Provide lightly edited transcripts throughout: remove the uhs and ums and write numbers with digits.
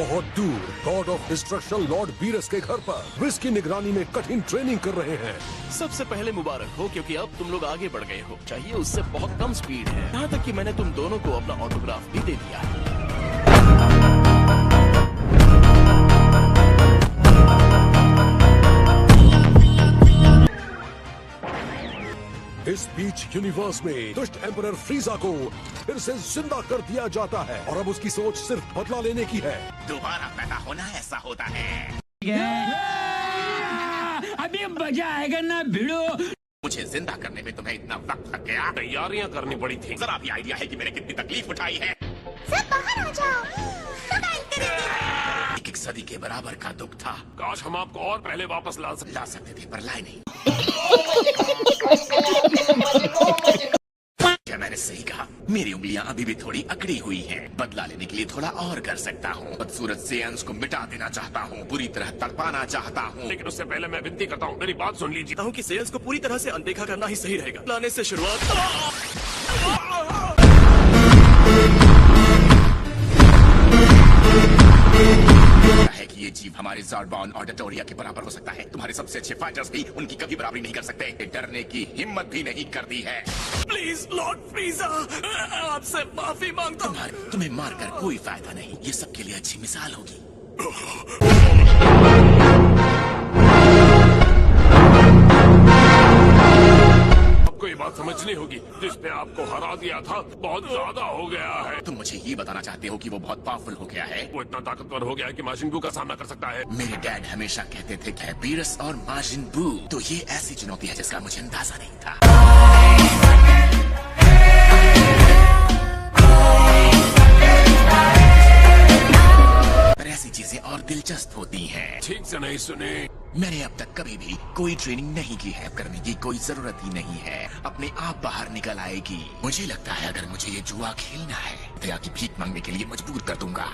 बहुत दूर God of destruction Lord Beerus के घर पर विस की निगरानी में कठिन ट्रेनिंग कर रहे हैं। सबसे पहले मुबारक हो, क्योंकि अब तुम लोग आगे बढ़ गए हो। चाहिए उससे बहुत कम स्पीड है, यहाँ तक कि मैंने तुम दोनों को अपना ऑटोग्राफ भी दे दिया है। इस बीच यूनिवर्स में दुष्ट एम्परर फ्रीजा को फिर से जिंदा कर दिया जाता है और अब उसकी सोच सिर्फ बदला लेने की है। दोबारा पैदा होना ऐसा होता है। अभी मजा आएगा ना भिड़ो। मुझे जिंदा करने में तुम्हें इतना वक्त लग गया। तैयारियां करनी पड़ी थी। जरा भी आइडिया है कि मैंने कितनी तकलीफ उठाई है। सब बाहर आ जाओ। एक सदी के बराबर का दुख था। काश हम आपको और पहले वापस ला सकते थे, पर लाए नहीं। क्या मैंने सही कहा? मेरी उंगलियां अभी भी थोड़ी अकड़ी हुई हैं। बदला लेने के लिए थोड़ा और कर सकता हूँ। बदसूरत सेयन्स को मिटा देना चाहता हूँ, बुरी तरह तड़पाना चाहता हूँ। लेकिन उससे पहले मैं विनती करता हूँ, मेरी बात सुन लीजिए। कि सेयन्स को पूरी तरह से अनदेखा करना ही सही रहेगा। लाने से शुरुआत है कि ये जीव हमारे ज़ार्डबॉर्न ऑडिटोरिया के बराबर हो सकता है। तुम्हारे सबसे अच्छे फाइटर्स भी उनकी कभी बराबरी नहीं कर सकते। डरने की हिम्मत भी नहीं करती है। प्लीज लॉर्ड फ्रीजा, आपसे माफी मांगता हूँ। तुम्हें मारकर कोई फायदा नहीं। ये सबके लिए अच्छी मिसाल होगी। कोई बात समझनी होगी। जिसने आपको हरा दिया था बहुत ज्यादा हो गया है। तुम मुझे ये बताना चाहते हो कि वो बहुत पावरफुल हो गया है? वो इतना ताकतवर हो गया है कि माजिन बू का सामना कर सकता है। मेरे डैड हमेशा कहते थे कि बीरस और माजिन बू, तो ये ऐसी चुनौती है जिसका मुझे अंदाजा नहीं था। पर ऐसी चीजें और दिलचस्प होती हैं। ठीक से नहीं सुने। मैंने अब तक कभी भी कोई ट्रेनिंग नहीं की है। करने की कोई जरूरत ही नहीं है। अपने आप बाहर निकल आएगी। मुझे लगता है अगर मुझे ये जुआ खेलना है, दया की भीख मांगने के लिए मजबूर कर दूंगा।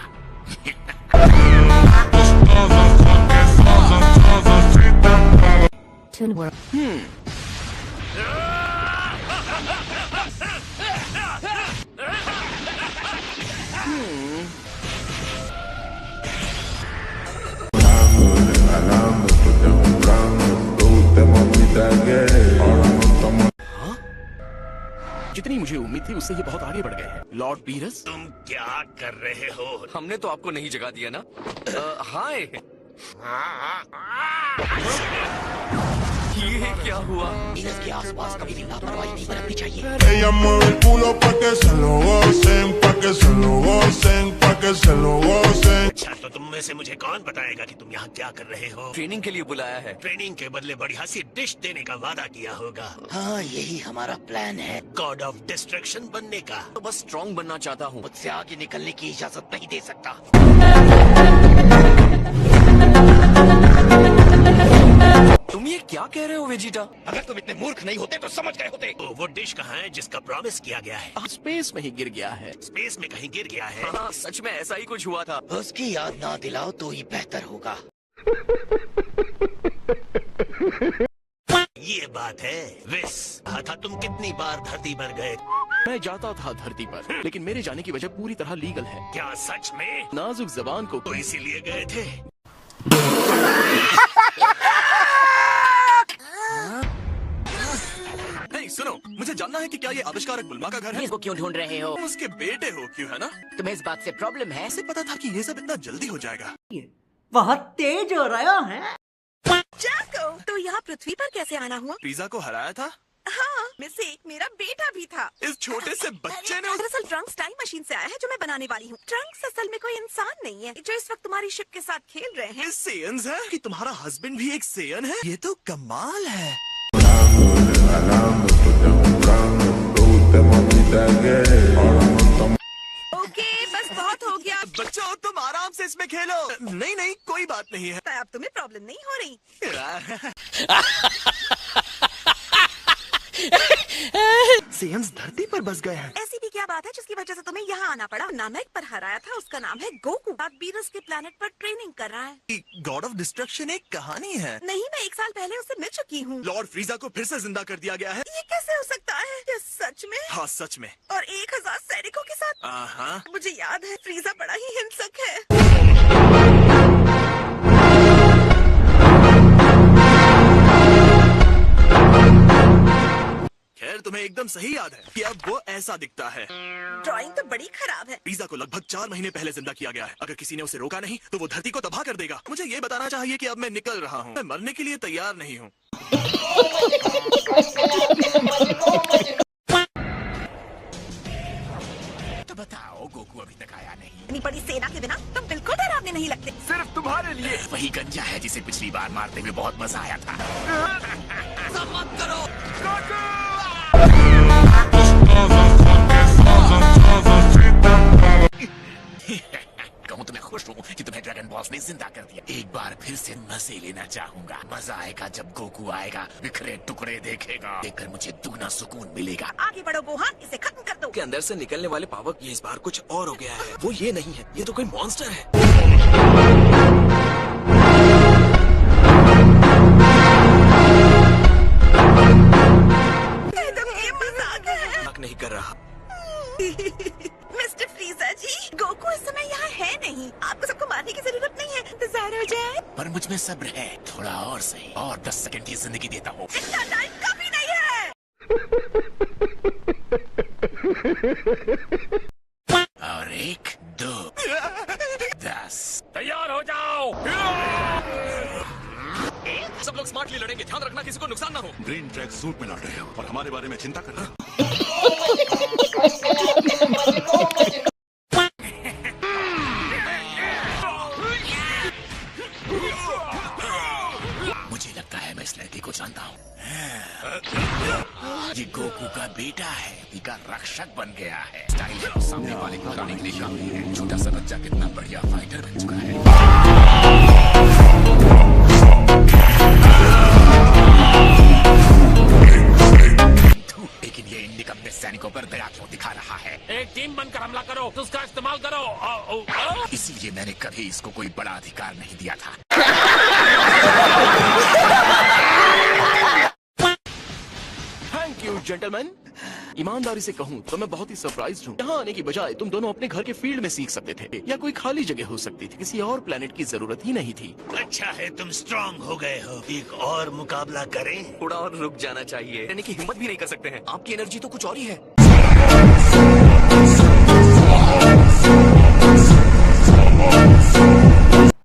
जितनी मुझे उम्मीद थी उससे ये बहुत आगे बढ़ गए हैं। लॉर्ड बीरस, तुम क्या कर रहे हो? हमने तो आपको नहीं जगा दिया ना। हाय, ये क्या हुआ? बीरस के आसपास कभी भी लापरवाही नहीं बरतनी चाहिए। Ella mueve el culo pa' que se lo gocen, pa' que se lo gocen, pa' que se lo gocen. अच्छा, तो तुम में से मुझे कौन बताएगा कि तुम यहाँ क्या कर रहे हो? ट्रेनिंग के लिए बुलाया है। ट्रेनिंग के बदले बढ़िया सी डिश देने का वादा किया होगा। हाँ, यही हमारा प्लान है, गॉड ऑफ डिस्ट्रक्शन बनने का। तो बस स्ट्रॉन्ग बनना चाहता हूँ। मुझसे आगे निकलने की इजाजत नहीं दे सकता। तुम ये क्या कह रहे हो वेजिटा? अगर तुम इतने मूर्ख नहीं होते तो समझ गए होते। वो डिश कहाँ है जिसका प्रॉमिस किया गया है? स्पेस में ही गिर गया है। स्पेस में कहीं गिर गया है? हाँ, सच में ऐसा ही कुछ हुआ था। उसकी याद ना दिलाओ तो ही बेहतर होगा। ये बात है। विस, कहा था तुम कितनी बार धरती पर गए? मैं जाता था धरती पर, लेकिन मेरे जाने की वजह पूरी तरह लीगल है। क्या सच में? नाजुक जबान को तो इसीलिए गए थे। नहीं, सुनो, मुझे जानना है कि क्या ये आविष्कारक बुल्मा का घर है? इसको क्यों ढूंढ रहे हो? तुम उसके बेटे हो, क्यों है ना? तुम्हें इस बात से प्रॉब्लम है? ऐसे पता था कि ये सब इतना जल्दी हो जाएगा। बहुत तेज हो रहा है। जाको, तो यहाँ पृथ्वी पर कैसे आना हुआ? पिज़्ज़ा को हराया था। हाँ, में से एक मेरा बेटा भी था। इस छोटे से बच्चे ने दरअसल ट्रंक्स टाइम मशीन से आया है जो मैं बनाने वाली हूँ। ट्रंक्स असल में कोई इंसान नहीं है जो इस वक्त तुम्हारी शिप के साथ खेल रहे हैं। सेयन्स है कि तुम्हारा हस्बैंड भी एक सेयन है? ये तो कमाल है। ओके, बस बहुत हो गया। बच्चों, तुम आराम से इसमें खेलो। नहीं नहीं, कोई बात नहीं है। अब तुम्हें प्रॉब्लम नहीं हो रही। सेयन्स धरती पर बस गए हैं। ऐसी भी क्या बात है जिसकी वजह से तुम्हें यहाँ आना पड़ा? नामक पर हराया था, उसका नाम है गोकू। अब बीरस के प्लेनेट पर ट्रेनिंग कर रहा है। गॉड ऑफ डिस्ट्रक्शन एक कहानी है। नहीं, मैं 1 साल पहले उससे मिल चुकी हूँ। लॉर्ड फ्रीजा को फिर से जिंदा कर दिया गया है। ये कैसे हो सकता है? ये सच में? हाँ, सच में। और 1000 सैनिकों के साथ? हाँ, मुझे याद है, फ्रीजा बड़ा ही हिंसक है। एकदम सही याद है कि अब वो ऐसा दिखता है। ड्राइंग तो बड़ी खराब है। फ्रीजा को लगभग 4 महीने पहले जिंदा किया गया है। अगर किसी ने उसे रोका नहीं तो वो धरती को तबाह कर देगा। मुझे ये बताना चाहिए कि अब मैं निकल रहा हूँ। मैं मरने के लिए तैयार नहीं हूँ। तो बताओ, गोकू अभी तक आया नहीं। इतनी बड़ी सेना के बिना तुम बिल्कुल डरावने नहीं लगते। सिर्फ तुम्हारे लिए। वही गंजा है जिसे पिछली बार मारते हुए बहुत मजा आया था। मत करो। कहूँ तो मैं खुश हूँ कि तुम्हें ड्रैगन बॉल्स ने जिंदा कर दिया। एक बार फिर से मजे लेना चाहूंगा। मजा आएगा जब गोकू आएगा, बिखरे टुकड़े देखेगा। देखकर मुझे दुगना सुकून मिलेगा। आगे बढ़ो गोहान, इसे खत्म कर दो। के अंदर से निकलने वाले पावर ये इस बार कुछ और हो गया है। वो ये नहीं है, ये तो कोई मॉन्स्टर है। ये मजाक है। मजाक नहीं कर रहा। मिस्टर फ्रीजा जी, गोकू इस समय यहाँ है नहीं। आपको सबको मारने की जरूरत नहीं है। इंतजार हो जाए। पर मुझ में सब्र है, थोड़ा और सही। और 10 सेकंड की जिंदगी देता हूँ। इतना टाइम काफी नहीं है। और 1, 2, 10। तैयार हो जाओ। सब लोग स्मार्टली लड़ेंगे। ध्यान रखना किसी को नुकसान ना हो। ग्रीन ट्रैक सूट में लड़ रहे हो और हमारे बारे में चिंता कर रहे हो। मुझे लगता है मैं इस लड़के को जानता हूँ। ये गोकू का बेटा है, का रक्षक बन गया है। स्टाइल है, सामने वाले को हराने के लिए काफी है। छोटा सा बच्चा कितना बढ़िया फाइटर बन चुका है। लेकिन ये इन निकम्मे सैनिकों पर दया क्यों दिखा रहा है? एक टीम बनकर हमला करो, तो उसका इस्तेमाल करो। इसीलिए मैंने कभी इसको कोई बड़ा अधिकार नहीं दिया था। Thank you gentleman. ईमानदारी से कहूँ तो मैं बहुत ही सरप्राइज हूँ। यहाँ आने की बजाय तुम दोनों अपने घर के फील्ड में सीख सकते थे, या कोई खाली जगह हो सकती थी। किसी और प्लेनेट की जरूरत ही नहीं थी। अच्छा है तुम स्ट्रांग हो गए हो। एक और मुकाबला करें? थोड़ा और रुक जाना चाहिए। रहने की हिम्मत भी नहीं कर सकते हैं। आपकी एनर्जी तो कुछ और ही है।